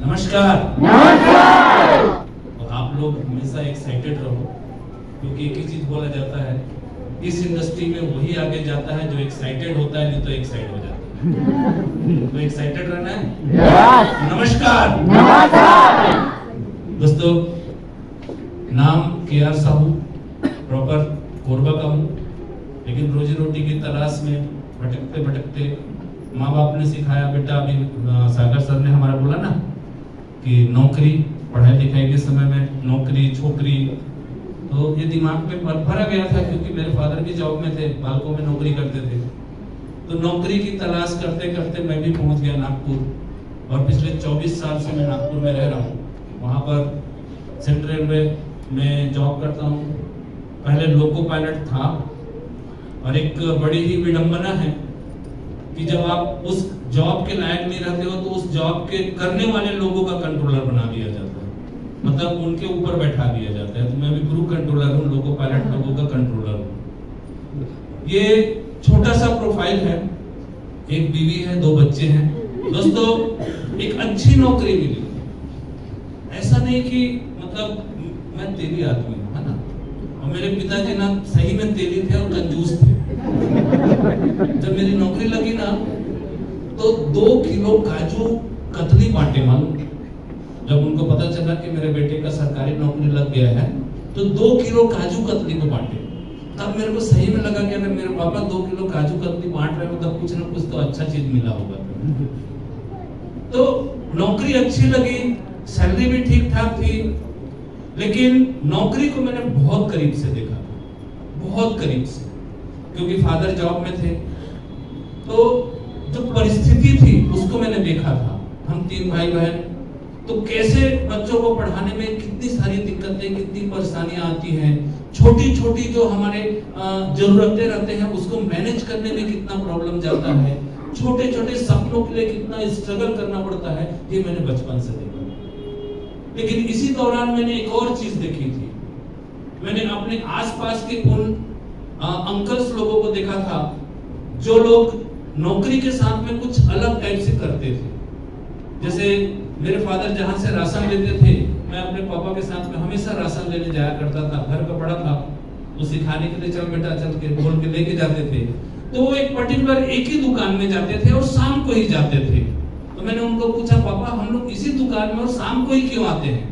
नमस्कार। नमस्कार। और आप लोग हमेशा एक्साइटेड रहो, क्योंकि एक ही चीज बोला जाता है, इस इंडस्ट्री में वही आगे जाता है जो एक्साइटेड होता है, नहीं तो एक्साइट हो जाता है। तो एक्साइटेड रहना है। नमस्कार। नमस्कार। दोस्तों, नाम के.आर. साहू, प्रॉपर कोरबा का हूँ, लेकिन रोजी रोटी की तलाश में भटकते भटकते माँ बाप ने सिखाया, बेटा अभी सागर सर ने हमारा बोला ना कि नौकरी, पढ़ाई लिखाई के समय में नौकरी छोकरी, तो ये दिमाग में भरा गया था, क्योंकि मेरे फादर भी जॉब में थे, बालकों में नौकरी करते थे। तो नौकरी की तलाश करते करते मैं भी पहुंच गया नागपुर, और पिछले 24 साल से मैं नागपुर में रह रहा हूँ। वहाँ पर सेंट्रल रेलवे में जॉब करता हूँ। पहले लोको पायलट था, और एक बड़ी ही विडंबना है कि जब आप उस जॉब के लायक नहीं रहते हो तो उस जॉब के करने वाले लोगों का कंट्रोलर बना दिया जाता है, मतलब उनके ऊपर बैठा दिया जाता है। तो मैं भी ग्रू कंट्रोलर हूँ, लोको पायलट लोगों का कंट्रोलर हूँ। ये छोटा सा प्रोफाइल है, एक बीवी है, 2 बच्चे हैं। दोस्तों, एक अच्छी नौकरी मिली, ऐसा नहीं कि मतलब मैं तेली आदमी हूँ, है ना, और मेरे पिताजी ना सही में तेली थे और कंजूस थे। जब मेरी नौकरी लगी ना, तो 2 किलो काजू कतली बांटे। मालूम, जब उनको पता चला कि मेरे बेटे का सरकारी नौकरी लग गया है, तो 2 किलो काजू कतली को बांटे। तब मेरे को सही में लगा कि अगर मेरे पापा 2 किलो काजू कतली बांट रहे हो, तो कुछ ना कुछ तो अच्छा चीज मिला होगा। तो नौकरी अच्छी लगी, सैलरी भी ठीक ठाक थी, लेकिन नौकरी को मैंने बहुत करीब से देखा, बहुत करीब से, क्योंकि फादर जॉब में थे। तो जो परिस्थिति थी उसको मैंने देखा था। हम 3 भाई बहन, तो कैसे बच्चों को पढ़ाने में कितनी सारी दिक्कतें, कितनी परेशानियां आती हैं, छोटी छोटी जो हमारे जरूरतें रहते हैं उसको मैनेज करने में कितना प्रॉब्लम जाता है, छोटे छोटे सपनों के लिए कितना स्ट्रगल करना पड़ता है, ये मैंने बचपन से देखा। लेकिन इसी दौरान मैंने एक और चीज देखी थी। मैंने अपने आसपास के उन अंकल्स लोगों को देखा था जो लोग नौकरी के साथ में कुछ अलग टाइप से करते थे। जैसे मेरे फादर जहां से राशन लेते थे, मैं अपने पापा के साथ में हमेशा राशन लेने जाया करता था। घर का बड़ा था, वो सिखाने के लिए चल बेटा चल के बोल के लेके जाते थे। तो वो एक पर्टिकुलर एक ही दुकान में जाते थे और शाम को ही जाते थे। तो मैंने उनको पूछा, पापा हम लोग इसी दुकान में और शाम को ही क्यों आते हैं?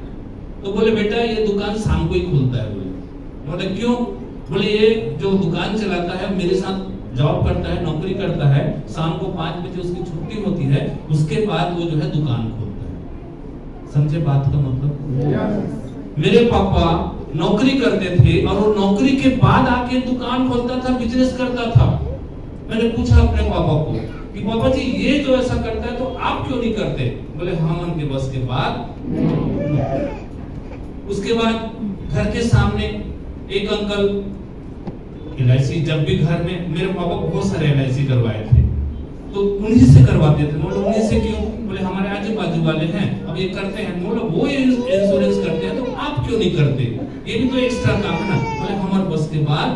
तो बोले, बेटा ये दुकान शाम को ही खुलता है। बोले क्यों? बोले ये जो दुकान चलाता है मेरे साथ जॉब करता है, नौकरी करता है, शाम को 5 बजे उसकी छुट्टी होती है, उसके बाद वो जो है दुकान खोलता है। समझे बात का मतलब? मेरे पापा नौकरी करते थे और वो नौकरी के बाद आके दुकान खोलता था, बिजनेस करता था। मैंने पूछा अपने पापा को कि पापा जी ये जो ऐसा करता है तो आप क्यों नहीं करते? बोले हम उनके बस के बाद। उसके बाद घर के सामने एक अंकल LIC, जब भी घर में मेरे पापा बहुत सारे LIC करवाए थे, तो उन्हीं से करवाते थे। बोले उन्हीं से क्यों? बोले हमारे आजू बाजू वाले हैं, अब ये करते हैं। बोले वो इंश्योरेंस करते हैं, तो आप क्यों नहीं करते? ये भी तो एक्स्ट्रा काम है ना। बोले हमारे बस के बाद।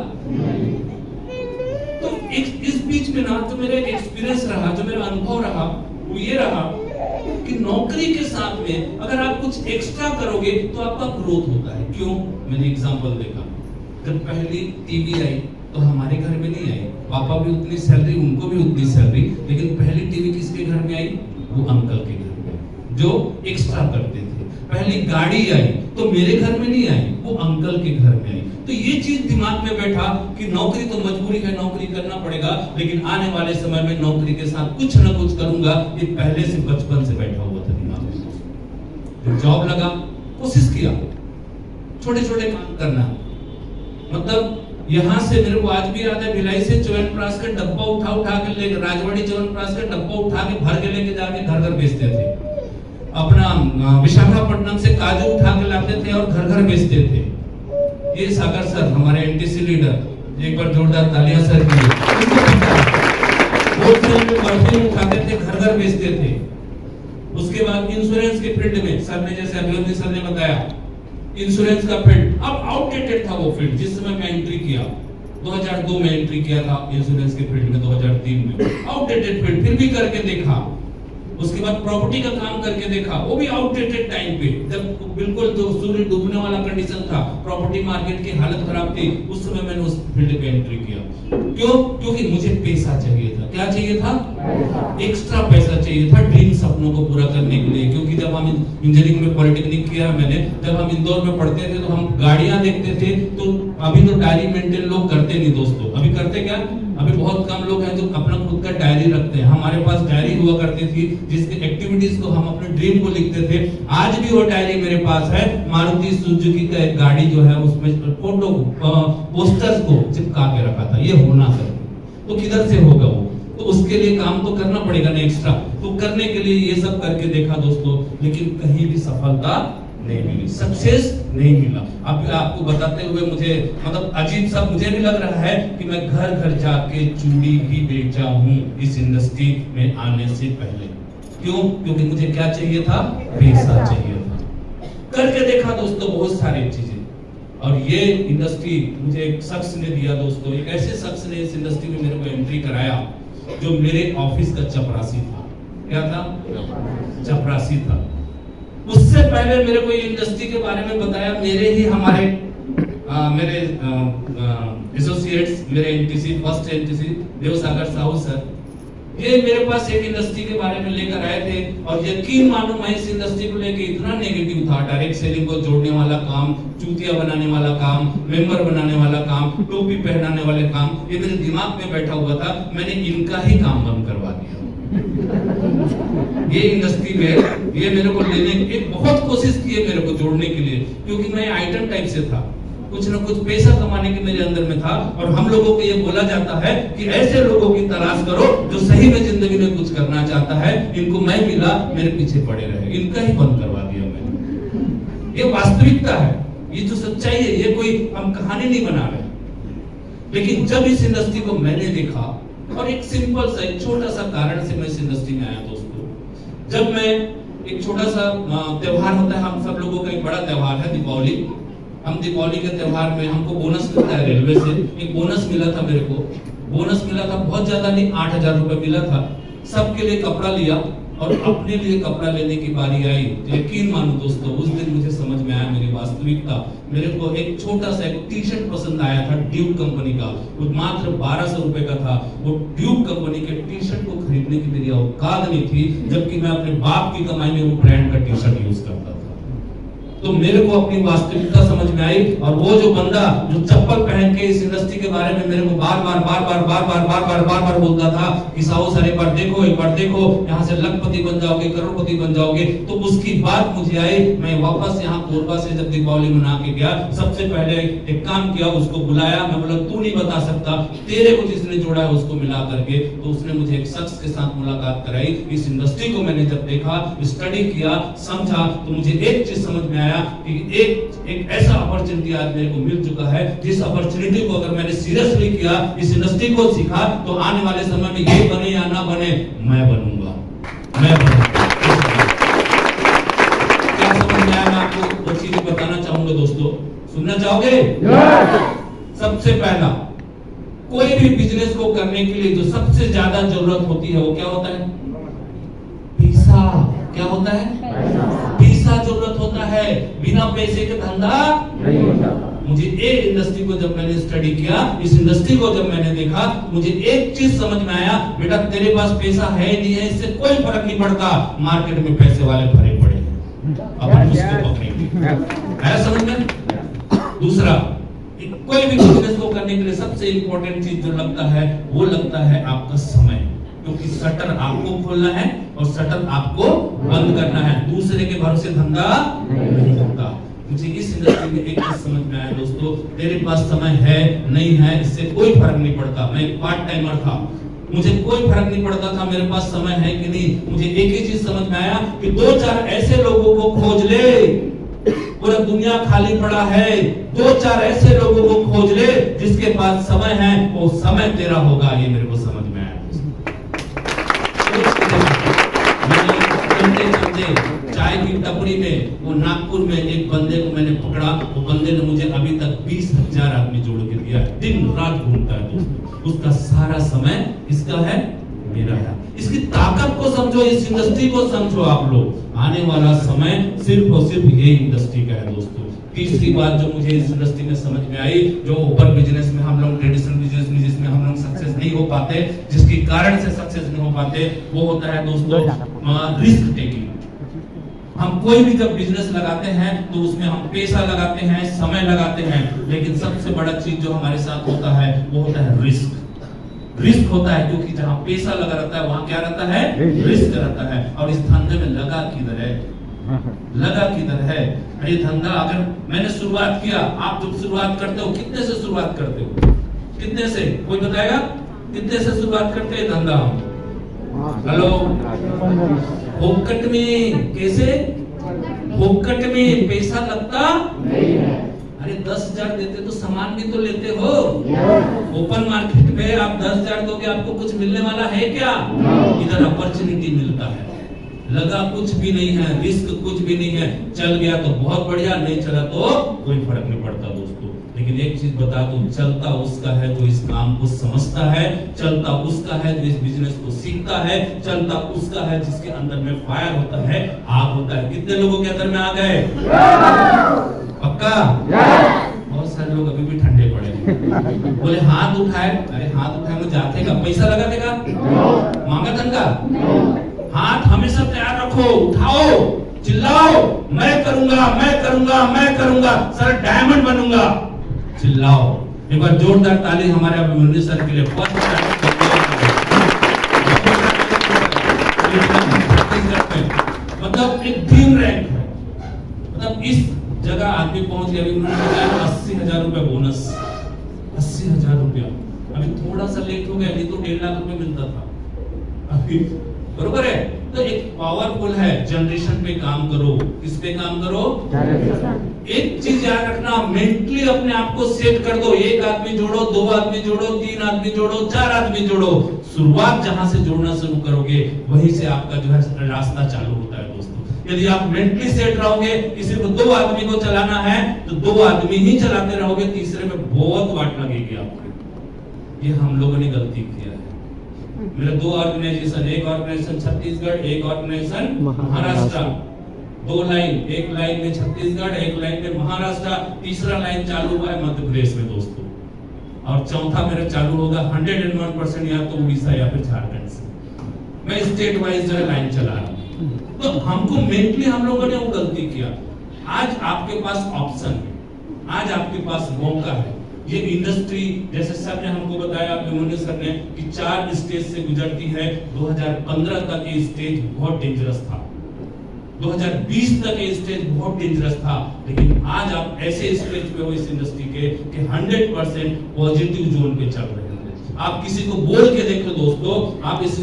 तो इस बीच में ना जो मेरा एक एक्सपीरियंस रहा, जो मेरा अनुभव रहा, वो ये रहा कि नौकरी के साथ में अगर आप कुछ एक्स्ट्रा करोगे तो आपका ग्रोथ होता है। क्यों? मैंने एग्जांपल देखा, जब पहली टीवी आई तो हमारे घर में नहीं आई, पापा भी उतनी सैलरी, उनको भी उतनी सैलरी, लेकिन पहली टीवी किसके घर में आई? वो अंकल के घर में, जो एक्स्ट्रा करते थे। पहली गाड़ी आई तो मेरे घर में नहीं आई, वो अंकल के घर में आई। तो ये चीज दिमाग में बैठा कि नौकरी तो मजबूरी है, नौकरी करना पड़ेगा, लेकिन आने वाले समय में नौकरी के साथ कुछ ना कुछ करूंगा। ये पहले से बचपन से बैठा हुआ था दिमाग में। जॉब लगा, कोशिश किया छोटे छोटे काम करना। मतलब यहाँ से मेरे को आज भी याद है, भिलाई से च्यवनप्राश का डब्बा उठा के ले, राजवाड़ी च्यवनप्राश का डब्बा उठा के भर के लेके जाके घर घर बेचते थे। अपना विशाखापट्टनम से काजू उठा के लाते थे और घर घर बेचते थे। ये सागर सर हमारे NTC लीडर, एक बार जोरदार तालियां सर के लिए। होलसेल में बर्फी उठाते थे, घर घर बेचते थे। उसके बाद इंश्योरेंस के फील्ड में सर ने, जैसे अभियोगी सर ने बताया, इंश्योरेंस का फील्ड अब आउटडेटेड था। वो फील्ड जिस समय मैं एंट्री किया 2002 में एंट्री किया था इंश्योरेंस के फील्ड में, 2003 में आउटडेटेड फील्ड, फिर भी करके देखा। उसके बाद प्रॉपर्टी का काम करके देखा, वो भी आउटडेटेड टाइम पे, जब बिल्कुल जो सूर्य डूबने वाला कंडीशन था, प्रॉपर्टी मार्केट की हालत खराब थी, उस समय मैंने उस फील्ड पे एंट्री किया। क्यों? क्योंकि मुझे पैसा चाहिए था। क्या चाहिए था? एक्स्ट्रा पैसा चाहिए था ड्रीम सपनों को पूरा करने के लिए। क्योंकि जब हम इंजीनियरिंग में पॉलिटेक्निक किया मैंने, जब हम इंदौर में पढ़ते थे तो हम गाड़ियां देखते थे, तो अभी तो डायरी मेंटेन लोग करते नहीं दोस्तों। अभी करते क्या? अभी बहुत कम लोग हैं जो अपना खुद का डायरी रखते हैं। हमारे पास डायरी हुआ करती थी जिसके एक्टिविटीज को हम अपने ड्रीम को लिखते थे। आज भी वो डायरी मेरे पास है। मारुति सुजुकी का एक गाड़ी जो है उसमें फोटो पोस्टर्स को चिपका के रखा था, ये होना चाहिए। तो किधर से होगा वो? तो उसके लिए काम तो करना पड़ेगा ना एक्स्ट्रा। तो करने के लिए ये सब करके देखा दोस्तों, लेकिन कहीं भी सफलता नहीं मिली, सक्सेस नहीं मिला। अब आपको बताते हुए मुझे मतलब अजीब सा मुझे भी लग रहा है कि मैं घर घर जाके चूड़ी भी बेचा हूँ इस इंडस्ट्री में आने से पहले। क्यों? क्योंकि मुझे क्या चाहिए था? पैसा चाहिए था। करके देखा दोस्तों बहुत सारी चीजें, और ये इंडस्ट्री मुझे एक शख्स ने दिया दोस्तों। एक ऐसे शख्स ने इस इंडस्ट्री में मेरे को एंट्री कराया जो मेरे ऑफिस का चपरासी था। क्या था? चपरासी था। उससे पहले मेरे को ये इंडस्ट्री के बारे में बताया मेरे ही हमारे मेरे एसोसिएट्स, मेरे NTC first NTC Devsagar Sahu sir, ये मेरे पास एक इंडस्ट्री के बारे में लेकर आए थे। और यकीन मानो मैं इस इंडस्ट्री को लेकर इतना नेगेटिव था। डायरेक्ट सेलिंग को जोड़ने वाला काम, चूतिया बनाने वाला काम, मेंबर बनाने वाला काम, टोपी पहनाने वाले काम, ये मेरे दिमाग में बैठा हुआ था। मैंने इनका ही काम बंद करवा दिया। ये इंडस्ट्री में ये मेरे को लेने की बहुत कोशिश की है मेरे को जोड़ने के लिए, क्योंकि मैं आइटम टाइप से था, कुछ ना कुछ पैसा कमाने के मेरे अंदर में था। और हम लोगों को ये बोला जाता है कि ऐसे लोगों की तलाश करो जो सही में जिंदगी में कुछ करना चाहता है। इनको मैं मिला, मेरे पीछे पड़े रहे, इनका ही बंद करवा दिया मैंने। ये वास्तविकता है, ये जो सच्चाई है, ये कोई हम कहानी नहीं बना रहे। लेकिन जब इस इंडस्ट्री को मैंने देखा, और एक सिंपल सा एक छोटा सा कारण से मैं इस इंडस्ट्री में आया दोस्तों। जब मैं एक छोटा सा त्योहार होता है, हम सब लोगों का एक बड़ा त्योहार है दीपावली। हम दीपावली के त्योहार में हमको बोनस मिलता है रेलवे से। एक बोनस मिला था मेरे को, बोनस मिला था बहुत ज्यादा नहीं, 8,000 रुपए मिला था। सबके लिए कपड़ा लिया और अपने लिए कपड़ा लेने की बारी आई। तो यकीन मानो दोस्तों, उस दिन मुझे समझ में आया मेरी वास्तविकता। मेरे को एक छोटा सा एक टी शर्ट पसंद आया था ड्यूक कंपनी का, वो मात्र 1200 रुपए का था। वो ड्यूक कंपनी के टी शर्ट को खरीदने की मेरी औकात नहीं थी, जबकि मैं अपने बाप की कमाई में वो ब्रांड का टी शर्ट यूज करता था। तो मेरे को अपनी वास्तविकता समझ में आई। और वो जो बंदा जो चप्पल पहन के इस इंडस्ट्री के बारे में मेरे को बार बार बोलता था कि साहू सर एक बार देखो, यहाँ से लखपति बन जाओगे, करोड़पति बन जाओगे। तो उसकी बात मुझे आई। मैं वापस यहाँ कोरबा से जब दीपावली मना के गया, सबसे पहले एक काम किया, उसको बुलाया। मैं बोला तू नहीं बता सकता, तेरे को जिसने जोड़ा है उसको मिला करके। तो उसने मुझे एक शख्स के साथ मुलाकात कराई। इस इंडस्ट्री को मैंने जब देखा, स्टडी किया, समझा, तो मुझे एक चीज समझ में आया कि एक ऐसा अपॉर्चुनिटी आज मेरे को मिल चुका है, जिस अपॉर्चुनिटी को अगर मैंने सीरियसली किया, इस इंडस्ट्री को सीखा, तो आने वाले समय में ये बने या ना बने, मैं बनूंगा। क्या समझ में आया? मैं आपको वो चीजें बताना चाहूंगा दोस्तों, सुनना चाहोगे? सबसे पहला, कोई भी बिजनेस को करने के लिए जो सबसे ज्यादा जरूरत होती है वो क्या होता है? पैसा। क्या होता है? पैसा जरूरत होता है। बिना पैसे के धंधा नहीं होता। मुझे एक इंडस्ट्री को जब मैंने स्टडी किया, इस इंडस्ट्री को जब मैंने देखा, मुझे एक चीज समझ में आया, बेटा तेरे पास पैसा है नहीं है इससे कोई फर्क नहीं पड़ता, मार्केट में पैसे वाले भरे पड़े हैं, अपन उसको पकड़ेंगे। है समझ में? दूसरा, कोई भी बिजनेस को करने के लिए सबसे इंपॉर्टेंट चीज जो लगता है वो लगता है आपका समय। क्योंकि शटर आपको खोलना है और शटर आपको बंद करना है। दूसरे के भरोसे धंधा नहीं होता। मुझे इस इंडस्ट्री में एक चीज समझ में आया दोस्तों, तेरे पास समय है नहीं है इससे कोई फर्क नहीं पड़ता। मैं एक पार्ट टाइमर था, मुझे कोई फर्क नहीं पड़ता था मेरे पास समय है कि नहीं। मुझे एक ही चीज समझ में आया कि 2-4 ऐसे लोगों को खोज ले, पूरा दुनिया खाली पड़ा है, 2-4 ऐसे लोगों को खोज ले जिसके पास समय है, वो समय तेरा होगा। ये मेरे को समझ में आया। चाय की टपरी में वो नागपुर में एक बंदे को मैंने पकड़ा। वो बंदे ने मुझे अभी तक 20,000 आदमी जोड़ के दिया। दिन रात घूमता है दोस्तों, उसका सारा समय इसका है, मेरा है। इसकी ताकत को समझो। समझो, इस इंडस्ट्री को समझो आप लोग। आने वाला समय सिर्फ और सिर्फ ये इंडस्ट्री का है दोस्तों। तीसरी बात जो मुझे इस इंडस्ट्री में समझ में आई, जो ओपन बिजनेस में हम लोग, ट्रेडिशनल बिजनेस में जिसमें हम लोग सक्सेस नहीं हो पाते, जिसके कारण से सक्सेस नहीं हो पाते, वो होता है दोस्तों रिस्क टेकिंग। हम कोई भी जब बिजनेस लगाते हैं तो उसमें हम पैसा लगाते हैं, समय लगाते हैं, लेकिन सबसे बड़ा चीज जो हमारे साथ होता है वो होता है रिस्क। रिस्क होता है क्योंकि जहां पैसा लगा रहता है वहां क्या रहता है, रिस्क रहता है। और इस धंधे में लगा किधर है, लगा किधर है। ये धंधा अगर मैंने शुरुआत किया, आप जब शुरुआत करते हो कितने से शुरुआत करते हो, कितने से, कोई बताएगा कितने से शुरुआत करते हैं धंधा हम? हेलो, फोकट में, कैसे फोकट में पैसा लगता नहीं है। अरे 10,000 देते तो सामान भी तो लेते हो। ओपन मार्केट में आप 10,000 दोगे, आपको कुछ मिलने वाला है क्या? इधर अपॉर्चुनिटी मिलता है, लगा कुछ भी नहीं है, रिस्क कुछ भी नहीं है। चल गया तो बहुत बढ़िया, नहीं चला तो कोई फर्क नहीं पड़ता दोस्तों। लेकिन एक चीज बता दूं, चलता उसका है जो इस काम को समझता है, चलता उसका है जो इस बिजनेस को सीखता है, चलता उसका है जिसके अंदर में फायर होता है, आग होता है। कितने लोगों के अंदर में आ गए? पक्का? बहुत सारे लोग अभी भी ठंडे पड़े। बोले हाथ उठाए, अरे हाथ उठाए में जाते का पैसा लगा देगा, मांगा तनका। हाथ हमेशा तैयार रखो, उठाओ, चिल्लाओ, मैं करूंगा, मैं करूंगा, मैं करूंगा, सर डायमंड बनूंगा, चिल्लाओ। एक बार जोरदार ताली हमारे अभिमन्यु सर के लिए। मतलब एक ड्रीम रैंक है, मतलब इस जगह आदमी पहुंच गया। उन्होंने 80,000 रुपए बोनस, 80,000 रुपया। अभी थोड़ा सा लेट हो गया, नहीं तो 1.5 लाख रुपए मिलता था अभी, बरोबर है। तो एक पावरफुल है, जनरेशन पे काम करो। किस पे काम करो? एक चीज याद रखना, मेंटली अपने आप को सेट कर दो। एक आदमी जोड़ो, 2 आदमी जोड़ो, 3 आदमी जोड़ो, 4 आदमी जोड़ो। शुरुआत जहां से जोड़ना शुरू करोगे वहीं से आपका जो है रास्ता चालू होता है दोस्तों। यदि आप मेंटली सेट रहोगे कि सिर्फ 2 आदमी को चलाना है तो 2 आदमी ही चलाते रहोगे, तीसरे में बहुत वाट लगेगी आपको। ये हम लोगों ने गलती किया है। मेरे 2 ऑर्गेनाइजेशन, एक ऑर्गेनाइजेशन छत्तीसगढ़, एक ऑर्गेनाइजेशन महाराष्ट्र, 2 लाइन, एक लाइन में छत्तीसगढ़, एक लाइन में महाराष्ट्र, तीसरा लाइन चालू हुआ है मध्य प्रदेश में दोस्तों, और चौथा मेरा चालू होगा 101% या तो उड़ीसा या फिर झारखंड से। मैं स्टेट वाइज जो लाइन चला रहा हूं। तो हमको मेंटली हम लोगों ने वो गलती किया। आज आपके पास ऑप्शन है, आज आपके पास मौका है। ये इंडस्ट्री जैसे सर ने हमको बताया, अभिमन्यु सर ने, कि 4 स्टेज से गुजरती है। 2015 तक ये स्टेज बहुत डेंजरस था, 2020 तक ये स्टेज बहुत डेंजरस था, लेकिन आज आप ऐसे स्टेज पे हो इस इंडस्ट्री के कि 100% पॉजिटिव जोन पे चल रहे हैं। आप किसी को बोल के देखो दोस्तों, आप इस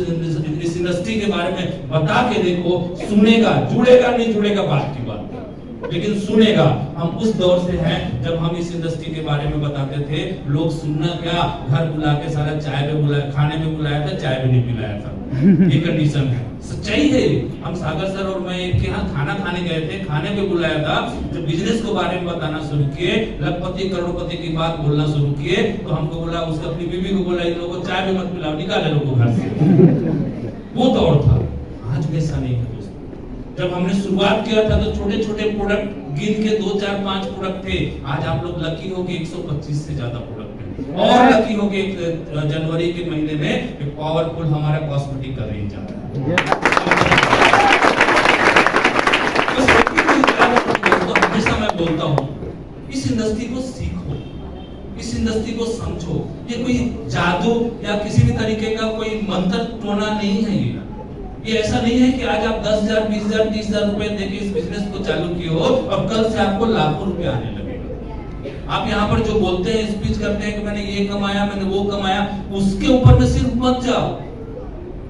इंडस्ट्री के बारे में बता के देखो, सुनेगा, जुड़ेगा नहीं जुड़ेगा बात की बात, लेकिन सुनेगा। हम उस दौर से हैं जब हम इस इंडस्ट्री के बारे में बताते थे, लोग सुनना क्या, घर बुला के सारा चाय पे बुलाया, खाने में बुलाया था, चाय भी नहीं पिलाया था। ये कंडीशन है, सच्चाई है। हम सागर सर और मैं एक के यहाँ खाना खाने गए थे, खाने पे बुलाया था। जब बिजनेस के बारे में बताना शुरू किए, लखपति करोड़पति की बात बोलना शुरू किए, तो हमको बोला, उसका अपनी बीवी को बोला, इन लोगों को चाय भी मत पिलाओ, निकाले लोगों घर से। वो दौर था, आज वैसा नहीं है। जब हमने शुरुआत किया था तो छोटे छोटे प्रोडक्ट गिन के 2, 4, 5 प्रोडक्ट थे। आज आप लोग लकी हो गए 125 से ज्यादा प्रोडक्ट है, और लकी हो गए जनवरी के महीने में एक पावरफुल हमारा कॉस्मेटिक का रेंज आ रहा है। तो हमेशा मैं बोलता हूँ, इस इंडस्ट्री को सीखो, इस इंडस्ट्री को समझो। ये कोई जादू या किसी भी तरीके का कोई मंत्र टोना नहीं है। ये ऐसा नहीं है कि आज आप 10,000, 20,000, 30,000 रुपए देके इस बिजनेस को चालू किए हो और कल से आपको लाखों रुपए आने लगेगा। आप यहाँ पर जो बोलते हैं, स्पीच करते हैं कि मैंने ये कमाया, मैंने वो कमाया, उसके ऊपर में सिर्फ मत जाओ।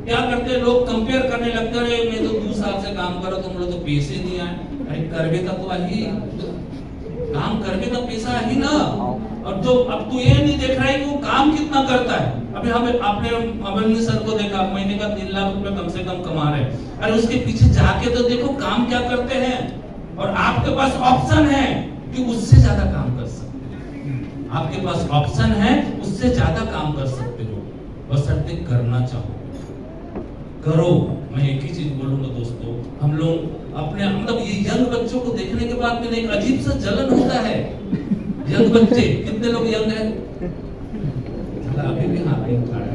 क्या करते हैं लोग, कंपेयर करने लगते हैं, मैं तो 2 साल से काम कर रहा हूं, तुम लोग तो पैसे नहीं आए। अरे करवे का तो आई, काम करवे का पैसा ही ना। और जो अब तू ये नहीं देख रहा है कि वो काम कितना करता है। अभी हमें आपने अभिमन्यु सर को देखा, महीने का 3 लाख रुपए कम से कम कमा रहे हैं। अरे उसके पीछे जाके तो देखो काम क्या करते हैं, और आपके पास ऑप्शन है कि उससे ज्यादा काम कर सकते हैं। आपके पास ऑप्शन है, उससे ज्यादा काम कर सकते हो, बशर्ते करना चाहो। करो। मैं एक ही चीज बोलूंगा दोस्तों, हम लोग अपने मतलब ये यंग बच्चों को देखने के बाद में एक अजीब सा जलन होता है। यंग बच्चे, कितने लोग यंग हैं? अभी भी हाथ नहीं उठा रहे,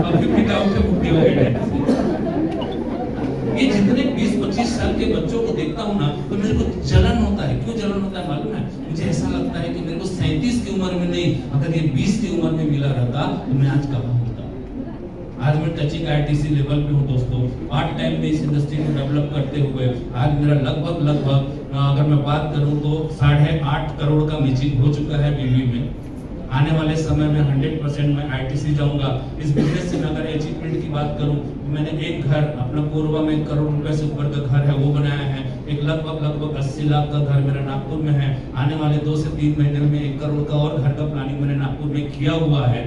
अभी भी डाउन से बुद्धि हो गई। ये जितने 20-25 साल के बच्चों को देखता हूँ ना, तो मेरे को जलन होता है। क्यों जलन होता है मालूम है? मुझे ऐसा लगता है कि मेरे को 37 की उम्र में नहीं, अगर ये 20 की उम्र में मिला रहता तो मैं आज कहाँ होता। आज मैं टचिंग आईटीसी लेवल पे हूँ दोस्तों। पार्ट टाइम में इस इंडस्ट्री को डेवलप करते हुए आज मेरा लगभग अगर मैं बात करूँ तो 8.5 करोड़ का मैचिंग हो चुका है बीवी में। आने वाले समय में 100% मैं आईटीसी जाऊंगा। इस बिजनेस से मैं अगर अचीवमेंट की बात करूं तो मैंने एक घर अपना कोरबा में 1 करोड़ रुपए से ऊपर का घर है वो बनाया है। एक लगभग 80 लाख का घर मेरा नागपुर में है। आने वाले 2 से 3 महीने में 1 करोड़ का और घर का प्लानिंग मैंने नागपुर में किया हुआ है।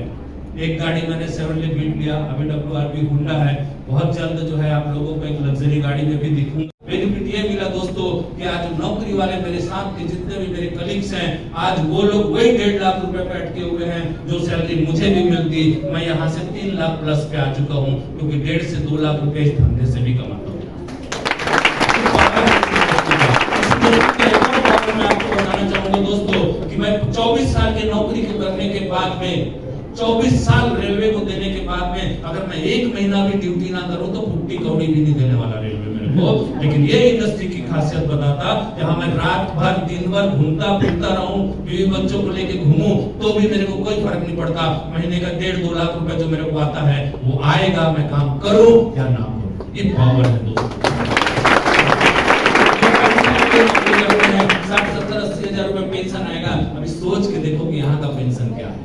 एक गाड़ी मैंने सेवरले बीट लिया, अभी WRV होंडा है। बहुत जल्द जो है आप लोगों को एक लग्जरी गाड़ी में भी दिखूंगा। बेनिफिट ये मिला दोस्तों कि आज नौकरी वाले मेरे साथ के जितने भी मेरे कलीग्स हैं, आज वो लोग वही 1.5 लाख रुपए पे अटके हुए हैं जो सैलरी मुझे भी मिलती। मैं यहाँ से 3 लाख प्लस पे आ चुका हूँ, क्योंकि 1.5 से 2 लाख रुपए इस धंधे से भी कमाता हूँ। मैं आपको बताना चाहूंगा दोस्तों कि मैं 24 साल की नौकरी करने के बाद में, 24 साल रेलवे को देने के बाद में अगर मैं 1 महीना भी ड्यूटी ना करूं तो फुट्टी कौड़ी भी नहीं देने वाला रेलवे मेरे को। लेकिन ये इंडस्ट्री की खासियत बताता, जहां मैं रात भर दिन भर घूमता फिरता रहूं, बीवी बच्चों को लेके घूमूं, तो भी मेरे को कोई फर्क नहीं पड़ता। महीने का 1.5-2 लाख रुपए जो मेरे को आता है वो आएगा, मैं काम करूं या ना करूं। ये पावर है दोस्तों। 60-70-80 हजार रुपए पेंशन आएगा। अभी सोच के देखो कि यहाँ का पेंशन क्या है।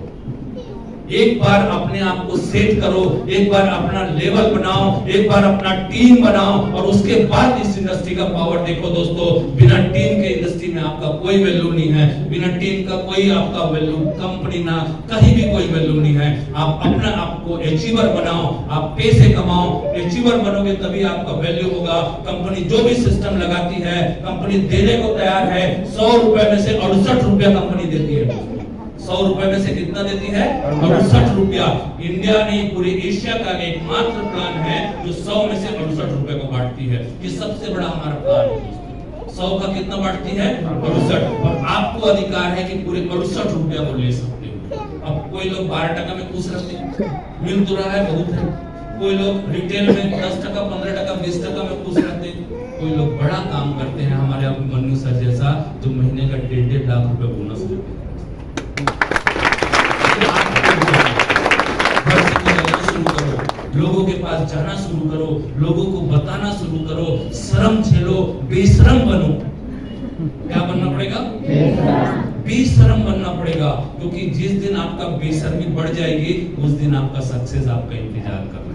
एक बार अपने आप को सेट करो, एक बार अपना लेवल बनाओ, एक बार अपना टीम बनाओ और उसके बाद इस इंडस्ट्री का पावर देखो दोस्तों। बिना टीम के इंडस्ट्री में आपका कोई वैल्यू नहीं है। बिना टीम का कोई आपका वैल्यू कंपनी ना कहीं भी कोई वैल्यू नहीं है। आप अपना आपको अचीवर बनाओ, आप पैसे कमाओ। अचीवर बनोगे तभी आपका वैल्यू होगा। कंपनी जो भी सिस्टम लगाती है, कंपनी देने को तैयार है। 100 रुपए में से 68 रुपया कंपनी देती है। 100 रुपए में से कितना देती है? 68 रुपया। इंडिया नहीं पूरे एशिया का एकमात्र प्लान है जो 100 में से 68 रुपए को बांटती है। ये सबसे बड़ा हमारा प्लान है। 100 का कितना बांटती है? 68। और आपको अधिकार है कि पूरे 68 रुपया को ले सकते हो। अब कोई लोग 12% में खुश रहते हैं, मिल तो रहा है बहुत है। कोई लोग रिटेल में 10%, 15%, 20% में खुश रहते हैं। कोई लोग बड़ा काम करते हैं, हमारे अभिमन्यु सर जैसा, जो महीने का 1.5 लाख रुपए बोनस लेते हैं। लोगों के पास जाना शुरू करो, लोगों को बताना शुरू करो, शर्म झेलो, बेशरम बनो। क्या बनना पड़ेगा? बेशरम बनना पड़ेगा, क्योंकि जिस दिन आपका बेशर्मी बढ़ जाएगी उस दिन आपका सक्सेस आपका इंतजार कर रहा है।